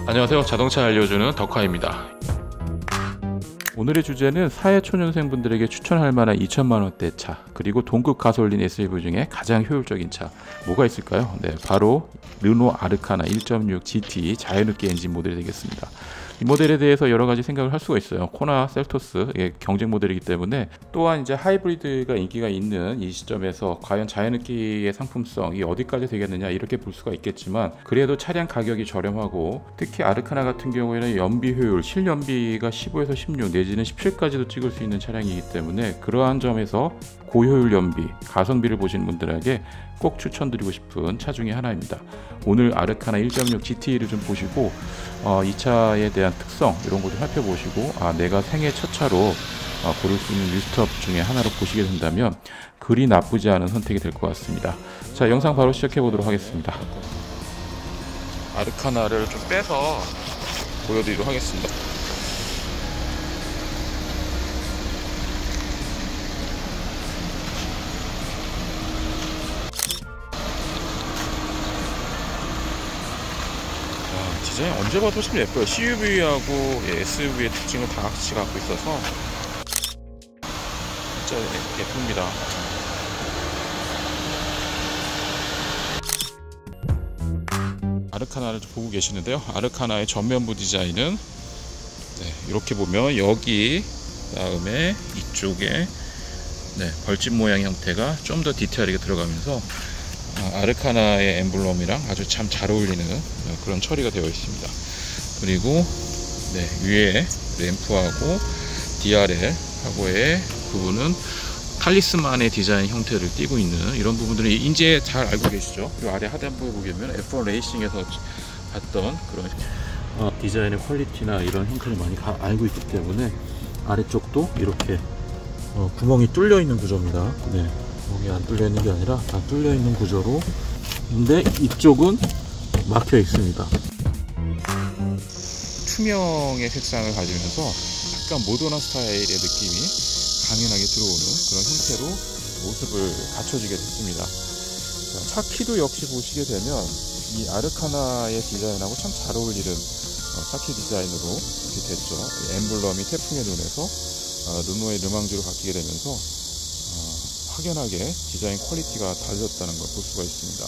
안녕하세요. 자동차 알려주는 덕화입니다. 오늘의 주제는 사회초년생분들에게 추천할 만한 2천만원대 차, 그리고 동급 가솔린 SUV 중에 가장 효율적인 차 뭐가 있을까요? 네, 바로 르노 아르카나 1.6 GT 자연흡기 엔진 모델이 되겠습니다. 이 모델에 대해서 여러 가지 생각을 할 수가 있어요. 코나 셀토스 경쟁 모델이기 때문에, 또한 이제 하이브리드가 인기가 있는 이 시점에서 과연 자연흡기의 상품성이 어디까지 되겠느냐 이렇게 볼 수가 있겠지만, 그래도 차량 가격이 저렴하고 특히 아르카나 같은 경우에는 연비 효율, 실연비가 15에서 16 내지는 17까지도 찍을 수 있는 차량이기 때문에, 그러한 점에서 고효율 연비, 가성비를 보시는 분들에게 꼭 추천드리고 싶은 차 중에 하나입니다. 오늘 아르카나 1.6 GT를 좀 보시고 이 차에 대한 특성 이런 거 좀 살펴보시고, 내가 생애 첫 차로 고를 수 있는 리스트업 중에 하나로 보시게 된다면 그리 나쁘지 않은 선택이 될 것 같습니다. 자, 영상 바로 시작해 보도록 하겠습니다. 아르카나를 좀 빼서 보여드리도록 하겠습니다. 디자인 언제 봐도 참 예뻐요. CUV하고 SUV의 특징을 다 같이 갖고 있어서 진짜 예쁩니다. 아르카나를 보고 계시는데요. 아르카나의 전면부 디자인은 이렇게 보면 여기, 다음에 이쪽에 벌집 모양 형태가 좀 더 디테일하게 들어가면서 아르카나의 엠블럼이랑 아주 참 잘 어울리는 그런 처리가 되어 있습니다. 그리고 위에 램프하고 DRL하고의 부분은 칼리스만의 디자인 형태를 띠고 있는 이런 부분들을 이제 잘 알고 계시죠. 그리고 아래 하단부에 보시면 F1 레이싱에서 봤던 그런 디자인의 퀄리티나 이런 형태를 많이 알고 있기 때문에, 아래쪽도 이렇게 구멍이 뚫려 있는 구조입니다. 구멍이 안 뚫려 있는 게 아니라 다 뚫려 있는 구조로, 근데 이쪽은 막혀 있습니다. 투명의 색상을 가지면서 약간 모던한 스타일의 느낌이 강연하게 들어오는 그런 형태로 모습을 갖춰지게 됐습니다. 차 키도 역시 보시게 되면 이 아르카나의 디자인하고 참 잘 어울리는 차키 디자인으로 이렇게 됐죠. 엠블럼이 태풍의 눈에서 르노의 르망주로 바뀌게 되면서 확연하게 디자인 퀄리티가 달라졌다는 걸 볼 수가 있습니다.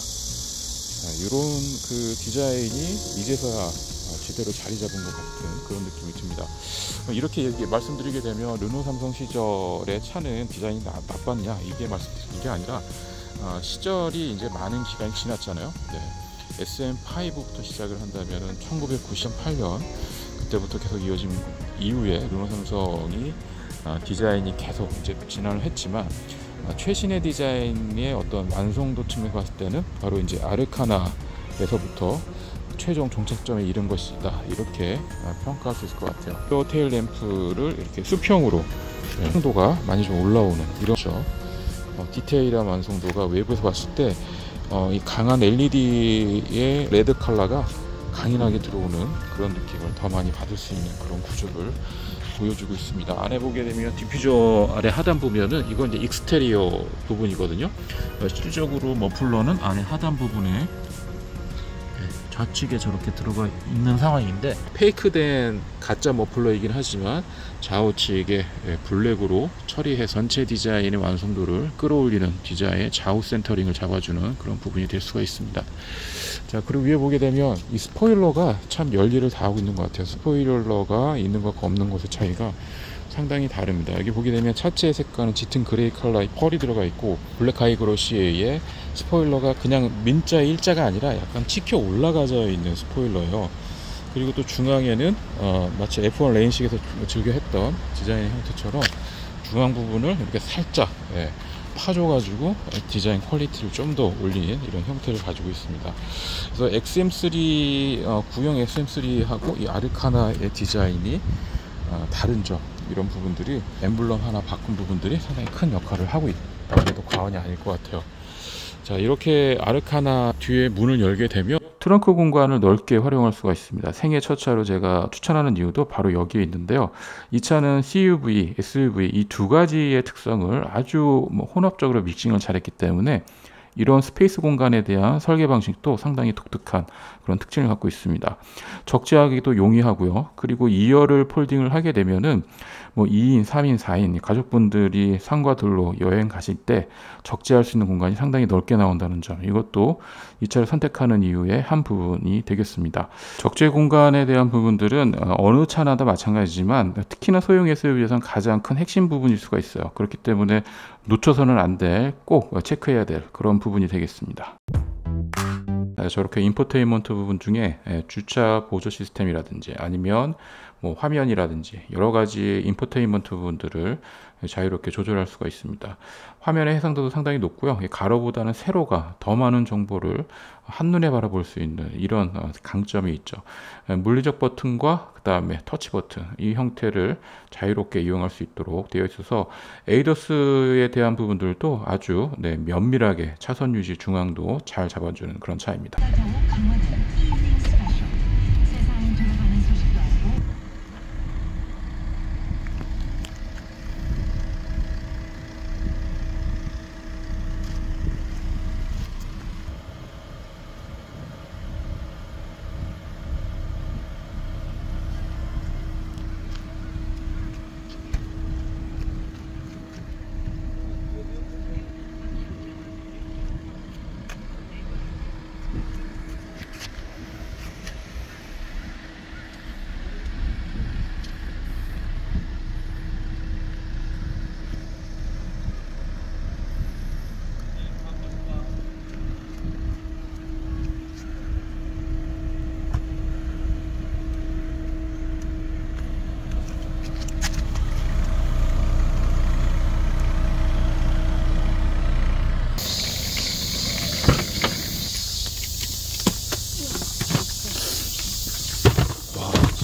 이런 그 디자인이 이제서야 제대로 자리 잡은 것 같은 그런 느낌이 듭니다. 이렇게 말씀드리게 되면 르노 삼성 시절의 차는 디자인이 나빴냐 이게 말씀드리는 게 아니라, 시절이 이제 많은 기간이 지났잖아요. SM5부터 시작을 한다면 1998년 그때부터 계속 이어진 이후에 르노 삼성이 디자인이 계속 이제 진화를 했지만, 최신의 디자인의 어떤 완성도 측면에서 봤을 때는 바로 이제 아르카나에서부터 최종 종착점에 이른 것이다, 이렇게 평가할 수 있을 것 같아요. 또 테일 램프를 이렇게 수평으로 완성도가 많이 좀 올라오는 이런 디테일한 완성도가 외부에서 봤을 때 이 강한 LED의 레드 컬러가 강인하게 들어오는 그런 느낌을 더 많이 받을 수 있는 그런 구조를 보여주고 있습니다. 안에 보게 되면 디퓨저 아래 하단 보면은 이건 이제 익스테리어 부분이거든요. 실질적으로 머플러는 안에 하단 부분에 좌측에 저렇게 들어가 있는 상황인데, 페이크된 가짜 머플러이긴 하지만 좌우측에 블랙으로 처리해 전체 디자인의 완성도를 끌어올리는 디자인의 좌우 센터링을 잡아주는 그런 부분이 될 수가 있습니다. 자, 그리고 위에 보게 되면 이 스포일러가 참 열일을 다 하고 있는 것 같아요. 스포일러가 있는 것과 없는 것의 차이가 상당히 다릅니다. 여기 보게 되면 차체의 색깔은 짙은 그레이 컬러의 펄이 들어가 있고, 블랙 하이그로시에 스포일러가 그냥 민자 일자가 아니라 약간 치켜 올라가져 있는 스포일러예요. 그리고 또 중앙에는 마치 F1 레인식에서 즐겨 했던 디자인 형태처럼 중앙 부분을 이렇게 살짝 파줘가지고 디자인 퀄리티를 좀 더 올린 이런 형태를 가지고 있습니다. 그래서 XM3 구형 XM3하고 이 아르카나의 디자인이 다른 점, 이런 부분들이 엠블럼 하나 바꾼 부분들이 상당히 큰 역할을 하고 있다고 해도 과언이 아닐 것 같아요. 자, 이렇게 아르카나 뒤에 문을 열게 되면 트렁크 공간을 넓게 활용할 수가 있습니다. 생애 첫 차로 제가 추천하는 이유도 바로 여기에 있는데요. 이 차는 CUV, SUV 이 두 가지의 특성을 아주 혼합적으로 믹싱을 잘했기 때문에 이런 스페이스 공간에 대한 설계 방식도 상당히 독특한 그런 특징을 갖고 있습니다. 적재하기도 용이하고요. 그리고 2열을 폴딩을 하게 되면은 뭐 2인, 3인, 4인 가족분들이 상과 둘로 여행 가실 때 적재할 수 있는 공간이 상당히 넓게 나온다는 점, 이것도 이 차를 선택하는 이유의 한 부분이 되겠습니다. 적재 공간에 대한 부분들은 어느 차나 다 마찬가지지만 특히나 소형 SUV에서는 가장 큰 핵심 부분일 수가 있어요. 그렇기 때문에 놓쳐서는 안 될, 꼭 체크해야 될 그런 부분이 되겠습니다. 저렇게 인포테인먼트 부분 중에 주차 보조 시스템이라든지 아니면 뭐 화면이라든지 여러 가지 인포테인먼트 부분들을 자유롭게 조절할 수가 있습니다. 화면의 해상도도 상당히 높고요. 가로보다는 세로가 더 많은 정보를 한눈에 바라볼 수 있는 이런 강점이 있죠. 물리적 버튼과 그 다음에 터치 버튼, 이 형태를 자유롭게 이용할 수 있도록 되어 있어서 에이더스에 대한 부분들도 아주 면밀하게 차선 유지 중앙도 잘 잡아주는 그런 차입니다.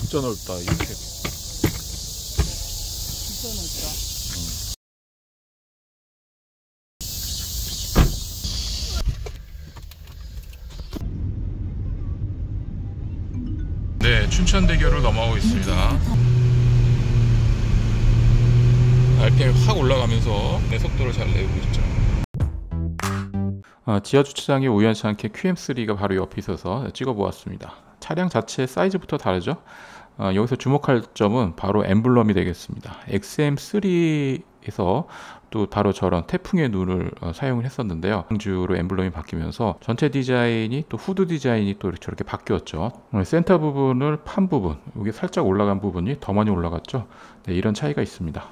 진짜 넓다. 이렇게 진짜 넓다. 네, 춘천대교를 넘어가고 있습니다. RPM이 확 올라가면서 속도를 잘 내고 있죠. 지하 주차장에 우연치 않게 QM3가 바로 옆에 있어서 찍어보았습니다. 차량 자체 사이즈부터 다르죠. 여기서 주목할 점은 바로 엠블럼이 되겠습니다. XM3에서 또 바로 저런 태풍의 눈을 사용을 했었는데요. 광주로 엠블럼이 바뀌면서 전체 디자인이, 또 후드 디자인이 또 저렇게 바뀌었죠. 센터 부분을 판 부분, 이게 살짝 올라간 부분이 더 많이 올라갔죠. 네, 이런 차이가 있습니다.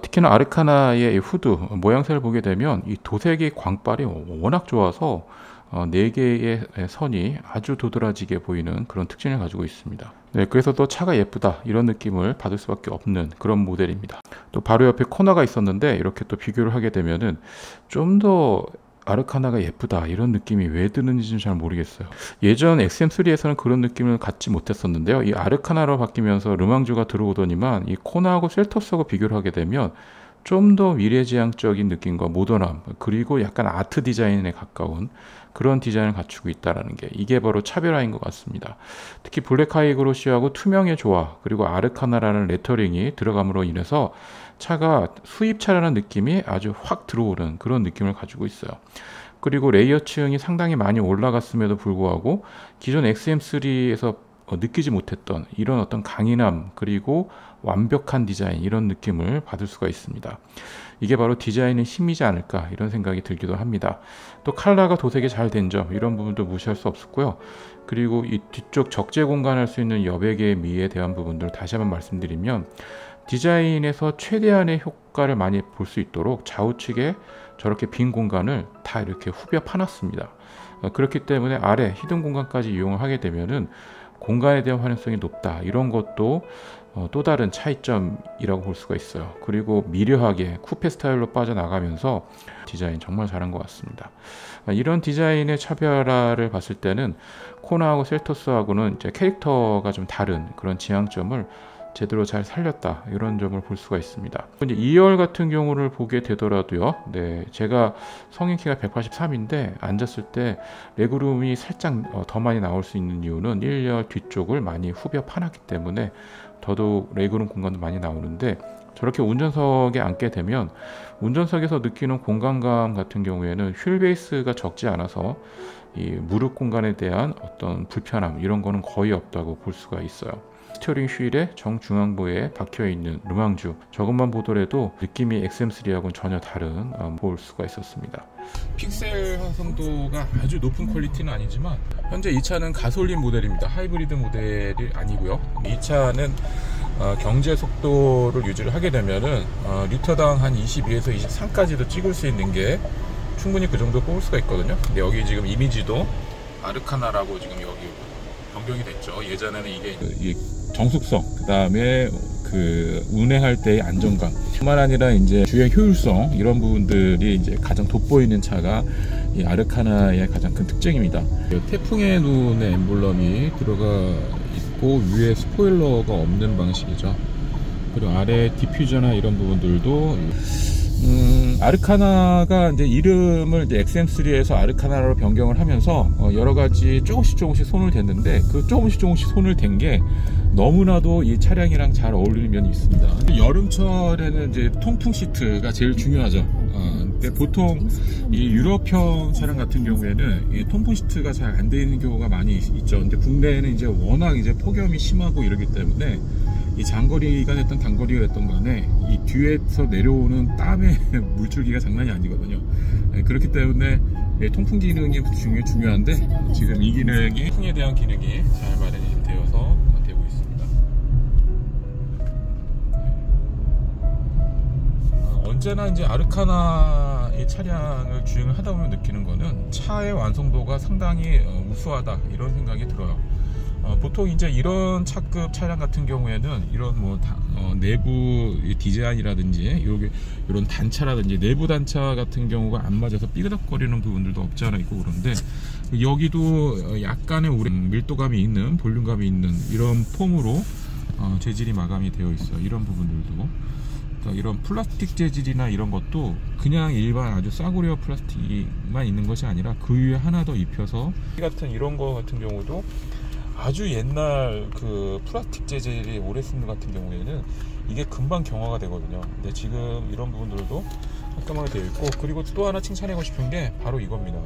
특히나 아르카나의 이 후드 모양새를 보게 되면 이 도색의 광발이 워낙 좋아서 4개의 선이 아주 도드라지게 보이는 그런 특징을 가지고 있습니다. 네, 그래서 또 차가 예쁘다 이런 느낌을 받을 수밖에 없는 그런 모델입니다. 또 바로 옆에 코너가 있었는데 이렇게 또 비교를 하게 되면은 좀 더 아르카나가 예쁘다 이런 느낌이 왜 드는지는 잘 모르겠어요. 예전 XM3에서는 그런 느낌을 갖지 못했었는데요. 이 아르카나로 바뀌면서 르망주가 들어오더니만 이 코나하고 셀토스하고 비교를 하게 되면 좀 더 미래지향적인 느낌과 모던함, 그리고 약간 아트 디자인에 가까운 그런 디자인을 갖추고 있다는 게, 이게 바로 차별화인 것 같습니다. 특히 블랙 하이그로시하고 투명의 조화, 그리고 아르카나라는 레터링이 들어감으로 인해서 차가 수입차라는 느낌이 아주 확 들어오는 그런 느낌을 가지고 있어요. 그리고 레이어층이 상당히 많이 올라갔음에도 불구하고 기존 XM3에서 느끼지 못했던 이런 어떤 강인함, 그리고 완벽한 디자인, 이런 느낌을 받을 수가 있습니다. 이게 바로 디자인의 힘이지 않을까 이런 생각이 들기도 합니다. 또 컬러가 도색이 잘 된 점, 이런 부분도 무시할 수 없었고요. 그리고 이 뒤쪽 적재 공간할 수 있는 여백의 미에 대한 부분들 다시 한번 말씀드리면, 디자인에서 최대한의 효과를 많이 볼 수 있도록 좌우측에 저렇게 빈 공간을 다 이렇게 후벼 파놨습니다. 그렇기 때문에 아래 히든 공간까지 이용을 하게 되면은 공간에 대한 활용성이 높다, 이런 것도 또 다른 차이점이라고 볼 수가 있어요. 그리고 미려하게 쿠페 스타일로 빠져나가면서 디자인 정말 잘한 것 같습니다. 이런 디자인의 차별화를 봤을 때는 코나하고 셀토스하고는 이제 캐릭터가 좀 다른 그런 지향점을 제대로 잘 살렸다, 이런 점을 볼 수가 있습니다. 이제 2열 같은 경우를 보게 되더라도요, 네, 제가 성인 키가 183인데 앉았을 때 레그룸이 살짝 더 많이 나올 수 있는 이유는 1열 뒤쪽을 많이 후벼 파놨기 때문에 더더욱 레그룸 공간도 많이 나오는데, 저렇게 운전석에 앉게 되면 운전석에서 느끼는 공간감 같은 경우에는 휠 베이스가 적지 않아서 이 무릎 공간에 대한 어떤 불편함 이런 거는 거의 없다고 볼 수가 있어요. 스티어링 휠의 정중앙부에 박혀있는 루망주, 저것만 보더라도 느낌이 XM3하고는 전혀 다른 볼 수가 있었습니다. 픽셀 활성도가 아주 높은 퀄리티는 아니지만 현재 이 차는 가솔린 모델입니다. 하이브리드 모델이 아니고요. 이 차는 경제 속도를 유지를 하게 되면은 리터당 한 22에서 23까지도 찍을 수 있는 게 충분히 그 정도 뽑을 수가 있거든요. 근데 여기 지금 이미지도 아르카나라고 지금 여기 변경이 됐죠. 예전에는 이게 정숙성, 그 다음에 그 운행할 때의 안정감 뿐만 아니라 이제 주행 효율성 이런 부분들이 이제 가장 돋보이는 차가 이 아르카나의 가장 큰 특징입니다. 태풍의 눈의 엠블럼이 들어가 있고 위에 스포일러가 없는 방식이죠. 그리고 아래 디퓨저나 이런 부분들도 아르카나가 이제 이름을 이제 XM3에서 아르카나로 변경을 하면서 여러 가지 조금씩 손을 댔는데 그 조금씩 손을 댄 게 너무나도 이 차량이랑 잘 어울리는 면이 있습니다. 여름철에는 이제 통풍 시트가 제일 중요하죠. 근데 보통 이 유럽형 차량 같은 경우에는 이 통풍 시트가 잘 안 되어 있는 경우가 많이 있죠. 근데 국내에는 이제 워낙 이제 폭염이 심하고 이러기 때문에 이 장거리가 됐던 단거리가 됐던 간에 이 뒤에서 내려오는 땀의 물줄기가 장난이 아니거든요. 그렇기 때문에 통풍 기능이 중요한데 지금 이 기능이 통풍에 대한 기능이 잘 마련이 되어서 되고 있습니다. 언제나 이제 아르카나 이 차량을 주행을 하다 보면 느끼는 거는 차의 완성도가 상당히 우수하다 이런 생각이 들어요. 보통 이제 이런 차급 차량 같은 경우에는 이런 내부 디자인이라든지 이런 단차라든지 내부 단차 같은 경우가 안 맞아서 삐그덕거리는 부분들도 없지 않아 있고 그런데 여기도 약간의 밀도감이 있는 볼륨감이 있는 이런 폼으로 재질이 마감이 되어 있어요. 이런 부분들도 이런 플라스틱 재질이나 이런 것도 그냥 일반 아주 싸구려 플라스틱만 있는 것이 아니라 그 위에 하나 더 입혀서 같은 이런 거 같은 경우도 아주 옛날 그 플라스틱 재질이 오래 쓰는 같은 경우에는 이게 금방 경화가 되거든요. 근데 지금 이런 부분들도 깔끔하게 되어 있고 그리고 또 하나 칭찬하고 싶은 게 바로 이겁니다.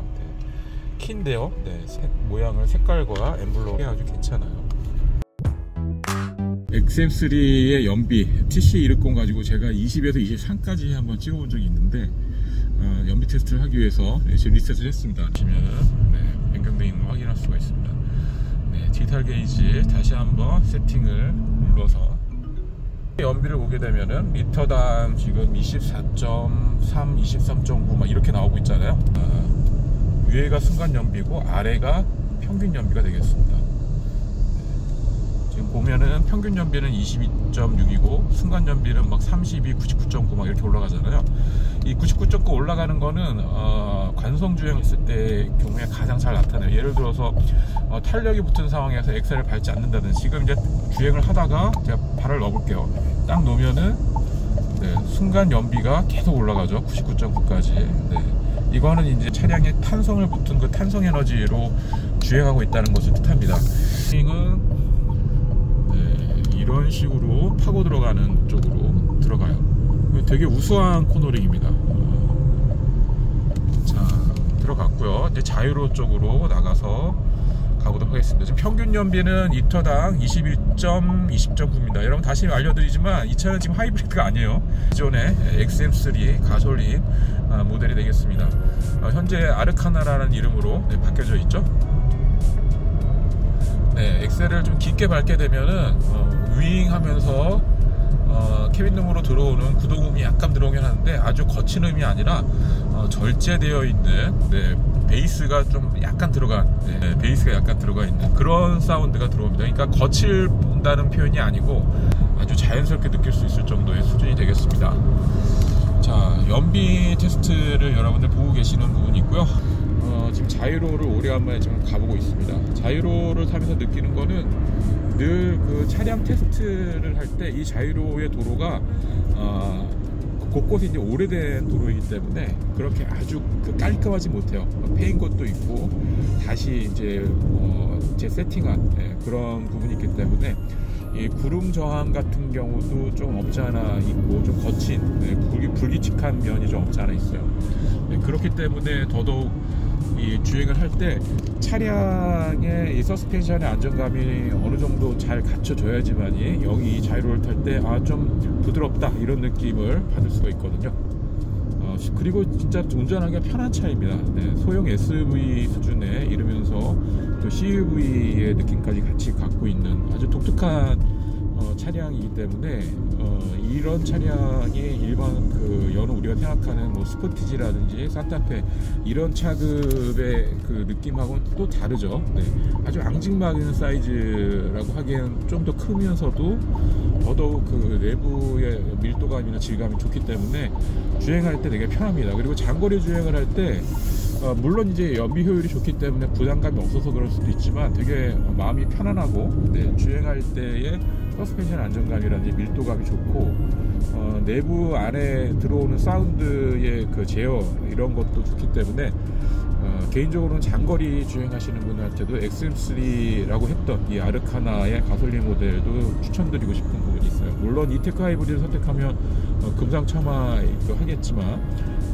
키인데요. 모양을 색깔과 엠블럼이 아주 괜찮아요. XM3의 연비 TC260 가지고 제가 20에서 23까지 한번 찍어본 적이 있는데 연비 테스트를 하기 위해서 지금 리셋을 했습니다. 보시면 변경되어 있는 거 확인할 수가 있습니다. 디지털 게이지 다시 한번 세팅을 눌러서 연비를 보게 되면은 리터당 지금 24.3, 23.9 막 이렇게 나오고 있잖아요. 위에가 순간 연비고 아래가 평균 연비가 되겠습니다. 지금 보면은 평균 연비는 22.6이고 순간 연비는 막 32, 99.9 막 이렇게 올라가잖아요. 이 99.9 올라가는 거는 관성 주행 했을 때 경우에 가장 잘 나타나요. 예를 들어서 탄력이 붙은 상황에서 엑셀을 밟지 않는다든지 지금 이제 주행을 하다가 제가 발을 넣어볼게요. 딱 놓으면은 순간 연비가 계속 올라가죠. 99.9까지. 이거는 이제 차량에 탄성을 붙은 그 탄성 에너지로 주행하고 있다는 것을 뜻합니다. 주행은 이런 식으로 파고 들어가는 쪽으로 들어가요. 되게 우수한 코너링입니다. 자, 들어갔고요. 이제 자유로 쪽으로 나가서 가보도록 하겠습니다. 지금 평균 연비는 리터당 21.9입니다. 여러분 다시 알려드리지만 이 차는 지금 하이브리드가 아니에요. 기존의 XM3 가솔린 모델이 되겠습니다. 현재 아르카나라는 이름으로 바뀌어져 있죠. 엑셀을 좀 깊게 밟게 되면은 윙하면서 캐빈룸으로 들어오는 구동음이 약간 들어오긴 하는데 아주 거친 음이 아니라 절제되어 있는 베이스가 좀 약간 들어간 베이스가 약간 들어가 있는 그런 사운드가 들어옵니다. 그러니까 거칠다는 표현이 아니고 아주 자연스럽게 느낄 수 있을 정도의 수준이 되겠습니다. 자, 연비 테스트를 여러분들 보고 계시는 부분이 있고요. 지금 자이로를 오래간만에 지금 가보고 있습니다. 자이로를 타면서 느끼는 거는 늘 그 차량 테스트를 할 때 이 자이로의 도로가 곳곳이 이제 오래된 도로이기 때문에 그렇게 아주 깔끔하지 못해요. 패인 것도 있고 다시 이제 재세팅한 그런 부분이 있기 때문에 이 구름 저항 같은 경우도 좀 없지 않아 있고 좀 거친 불규칙한 면이 좀 없지 않아 있어요. 그렇기 때문에 더더욱 이 주행을 할 때 차량의 이 서스펜션의 안정감이 어느 정도 잘 갖춰져야지만이 여기 이 자이로를 탈 때 좀 부드럽다 이런 느낌을 받을 수가 있거든요. 그리고 진짜 운전하기가 편한 차입니다. 소형 SUV 수준에 이르면서 또 CUV의 느낌까지 같이 갖고 있는 아주 독특한 차량이기 때문에 이런 차량이 일반 여느 우리가 생각하는 뭐 스포티지라든지 산타페 이런 차급의 그 느낌하고는 또 다르죠. 아주 앙증맞은 사이즈라고 하기엔 좀 더 크면서도 더더욱 그 내부의 밀도감이나 질감이 좋기 때문에 주행할 때 되게 편합니다. 그리고 장거리 주행을 할 때 물론 이제 연비 효율이 좋기 때문에 부담감이 없어서 그럴 수도 있지만 되게 마음이 편안하고 주행할 때의 서스펜션 안정감이라든지 밀도감이 좋고 내부 안에 들어오는 사운드의 그 제어 이런 것도 좋기 때문에 개인적으로는 장거리 주행하시는 분한테도 XM3라고 했던 이 아르카나의 가솔린 모델도 추천드리고 싶은 부분이 있어요. 물론 이테크 하이브리드를 선택하면 금상첨화이기도 하겠지만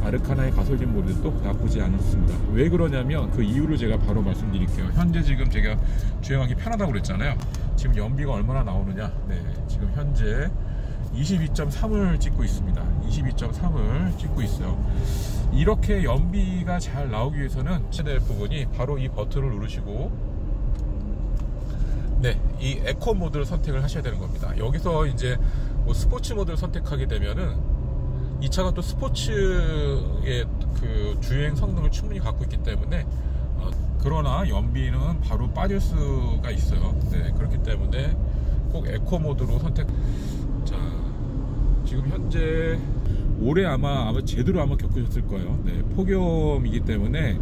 아르카나의 가솔린 모델도 나쁘지 않습니다. 왜 그러냐면 그 이유를 제가 바로 말씀드릴게요. 현재 지금 제가 주행하기 편하다고 그랬잖아요. 지금 연비가 얼마나 나오느냐. 지금 현재 22.3을 찍고 있습니다. 22.3을 찍고 있어요. 이렇게 연비가 잘 나오기 위해서는 해야 될 부분이 바로 이 버튼을 누르시고 이 에코 모드를 선택을 하셔야 되는 겁니다. 여기서 이제 뭐 스포츠 모드를 선택하게 되면은 이 차가 또 스포츠의 그 주행 성능을 충분히 갖고 있기 때문에 그러나 연비는 바로 빠질 수가 있어요. 그렇기 때문에 꼭 에코 모드로 자, 지금 현재 올해 아마 제대로 겪으셨을 거예요. 폭염이기 때문에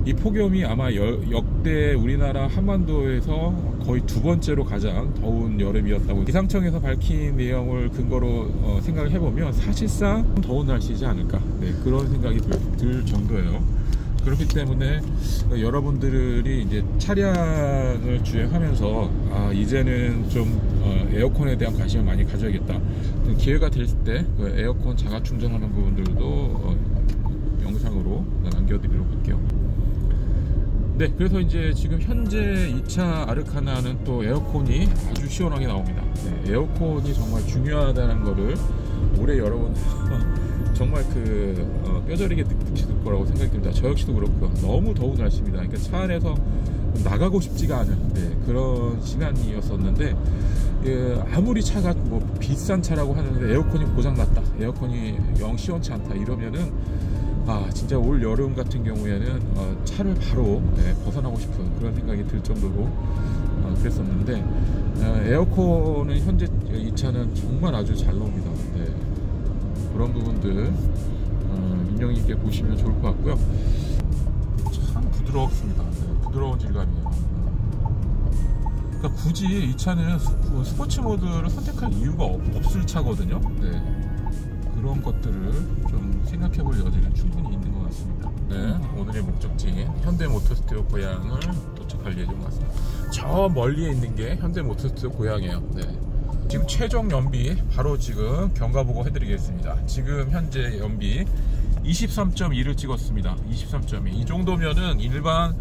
이 폭염이 아마 역대 우리나라 한반도에서 거의 두 번째로 가장 더운 여름이었다고 기상청에서 밝힌 내용을 근거로 생각을 해보면 사실상 더운 날씨지 않을까 그런 생각이 들 정도예요. 그렇기 때문에 여러분들이 이제 차량을 주행하면서 이제는 좀 에어컨에 대한 관심을 많이 가져야겠다. 기회가 될 때 에어컨 자가 충전하는 부분들도 영상으로 남겨드리도록 할게요. 그래서 이제 지금 현재 이 차 아르카나는 또 에어컨이 아주 시원하게 나옵니다. 에어컨이 정말 중요하다는 거를 올해 여러분 정말 뼈저리게 느끼실 거라고 생각이 듭니다. 저 역시도 그렇고요. 너무 더운 날씨입니다. 그러니까 차 안에서 나가고 싶지가 않은 그런 시간이었었는데 아무리 차가 뭐 비싼 차라고 하는데 에어컨이 고장났다, 에어컨이 영 시원치 않다 이러면은 진짜 올 여름 같은 경우에는 차를 바로 벗어나고 싶은 그런 생각이 들 정도로 그랬었는데 에어컨은 현재 이 차는 정말 아주 잘 나옵니다. 그런 부분들 인형 있게 보시면 좋을 것 같고요. 참 부드럽습니다. 부드러운 질감이에요. 그러니까 굳이 이 차는 스포츠 모드를 선택할 이유가 없을 차거든요. 그런 것들을 좀 생각해 볼 여지는 충분히 있는 것 같습니다. 오늘의 목적지인 현대모터스토어 고향을 도착할 예정 같습니다. 저 멀리에 있는 게 현대모터스토어 고향이에요. 지금 최종 연비 바로 지금 경과보고 해드리겠습니다. 지금 현재 연비 23.2를 찍었습니다. 23.2. 이 정도면은 일반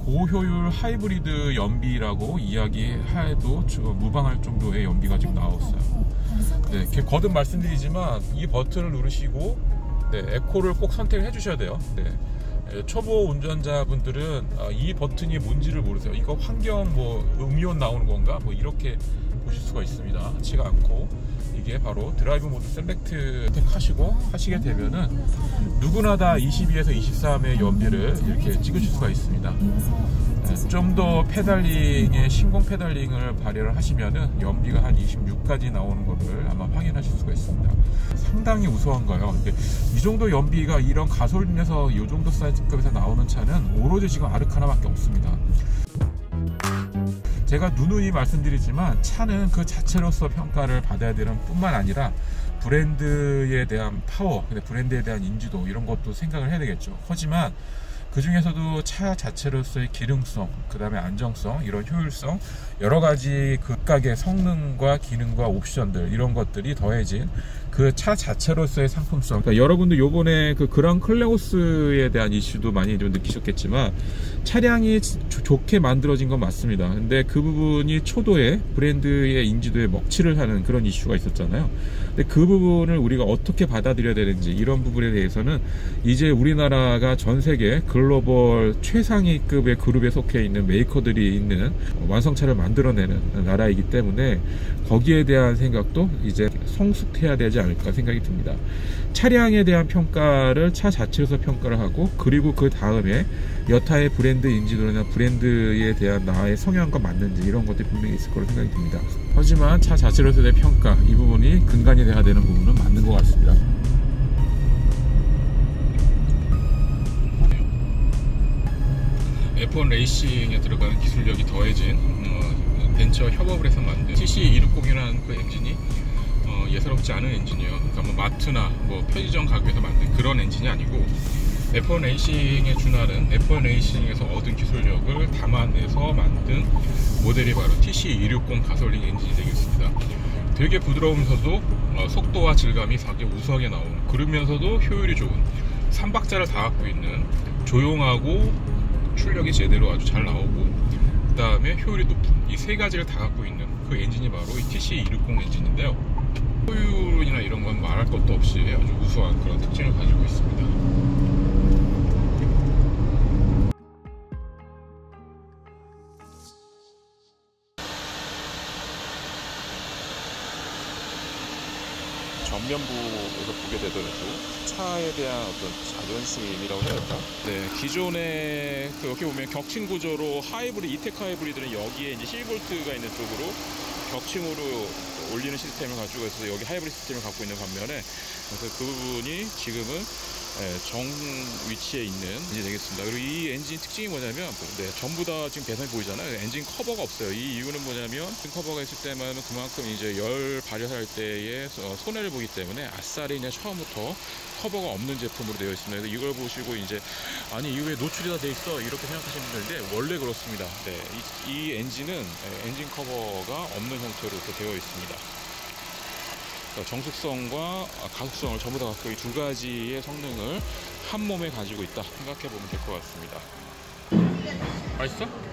고효율 하이브리드 연비라고 이야기해도 무방할 정도의 연비가 지금 나왔어요. 거듭 말씀드리지만 이 버튼을 누르시고 에코를 꼭 선택을 해주셔야 돼요. 초보 운전자분들은 이 버튼이 뭔지를 모르세요. 이거 환경 음이온 나오는 건가 이렇게 보실 수가 있습니다. 그렇지가 않고 이게 바로 드라이브 모드 셀렉트 선택하시고 하시게 되면은 누구나 다 22에서 23의 연비를 이렇게 찍으실 수가 있습니다. 좀 더 페달링에 신공 페달링을 발휘를 하시면은 연비가 한 26까지 나오는 것을 아마 확인하실 수가 있습니다. 상당히 우수한 거예요. 이 정도 연비가 이런 가솔린에서 이 정도 사이즈급에서 나오는 차는 오로지 지금 아르카나밖에 없습니다. 제가 누누이 말씀드리지만 차는 그 자체로서 평가를 받아야 되는 뿐만 아니라 브랜드에 대한 파워, 브랜드에 대한 인지도 이런 것도 생각을 해야 되겠죠. 하지만 그 중에서도 차 자체로서의 기능성, 그 다음에 안정성, 이런 효율성, 여러 가지 극각의 성능과 기능과 옵션들, 이런 것들이 더해진 그 차 자체로서의 상품성. 그러니까 여러분들 요번에 그 그랑 클레오스에 대한 이슈도 많이 좀 느끼셨겠지만, 차량이 좋게 만들어진 건 맞습니다. 근데 그 부분이 초도에 브랜드의 인지도에 먹칠을 하는 그런 이슈가 있었잖아요. 근데 그 부분을 우리가 어떻게 받아들여야 되는지, 이런 부분에 대해서는 이제 우리나라가 전 세계 글로벌 최상위급의 그룹에 속해 있는 메이커들이 있는 완성차를 만들어내는 나라이기 때문에 거기에 대한 생각도 이제 성숙해야 되지 않을까 생각이 듭니다. 차량에 대한 평가를 차 자체에서 평가를 하고, 그리고 그 다음에 여타의 브랜드 인지도나 브랜드에 대한 나의 성향과 맞는지, 이런 것들이 분명히 있을 거로 생각이 듭니다. 하지만 차 자체로서의 평가, 이 부분이 근간이 돼야 되는 부분은 맞는 것 같습니다. F1 레이싱에 들어가는 기술력이 더해진 벤처 협업을 해서 만든 TC260이라는 그 엔진이 예사롭지 않은 엔진이에요. 그러니까 뭐 마트나 뭐 편의점 가게에서 만든 그런 엔진이 아니고, F1 레이싱에 준하는 F1 레이싱에서 얻은 기술력을 담아내서 만든 모델이 바로 TC260 가솔린 엔진이 되겠습니다. 되게 부드러우면서도 속도와 질감이 되게 우수하게 나오는, 그러면서도 효율이 좋은 3박자를 다 갖고 있는, 조용하고 출력이 제대로 아주 잘 나오고, 그 다음에 효율이 높은, 이 세 가지를 다 갖고 있는 그 엔진이 바로 이 TC260 엔진인데요. 효율이나 이런 건 말할 것도 없이 아주 우수한 그런 특징을 가지고 있습니다. 전면부에서 보게 되더라도 차에 대한 어떤 자존심이라고 해야 할까? 네, 기존에 여기 보면 격층 구조로 하이브리드, 이텍 하이브리드는 여기에 이제 12V가 있는 쪽으로 격층으로 올리는 시스템을 가지고 있어서 여기 하이브리드 시스템을 갖고 있는 반면에, 그래서 그 부분이 지금은 정 위치에 있는 엔진이 되겠습니다. 그리고 이 엔진 특징이 뭐냐면, 전부 다 지금 배선이 보이잖아요. 엔진 커버가 없어요. 이 이유는 뭐냐면, 엔진 커버가 있을 때만 그만큼 이제 열 발열할 때에 손해를 보기 때문에 아싸리 그냥 처음부터 커버가 없는 제품으로 되어 있습니다. 그래서 이걸 보시고 이제 아니 이게 왜 노출이 다 돼 있어 이렇게 생각하시는 분들인데, 원래 그렇습니다. 네, 이 엔진은 엔진 커버가 없는 형태로 이렇게 되어 있습니다. 정숙성과 가속성을 전부 다 갖고 이 두 가지의 성능을 한 몸에 가지고 있다 생각해 보면 될 것 같습니다. 맛있어?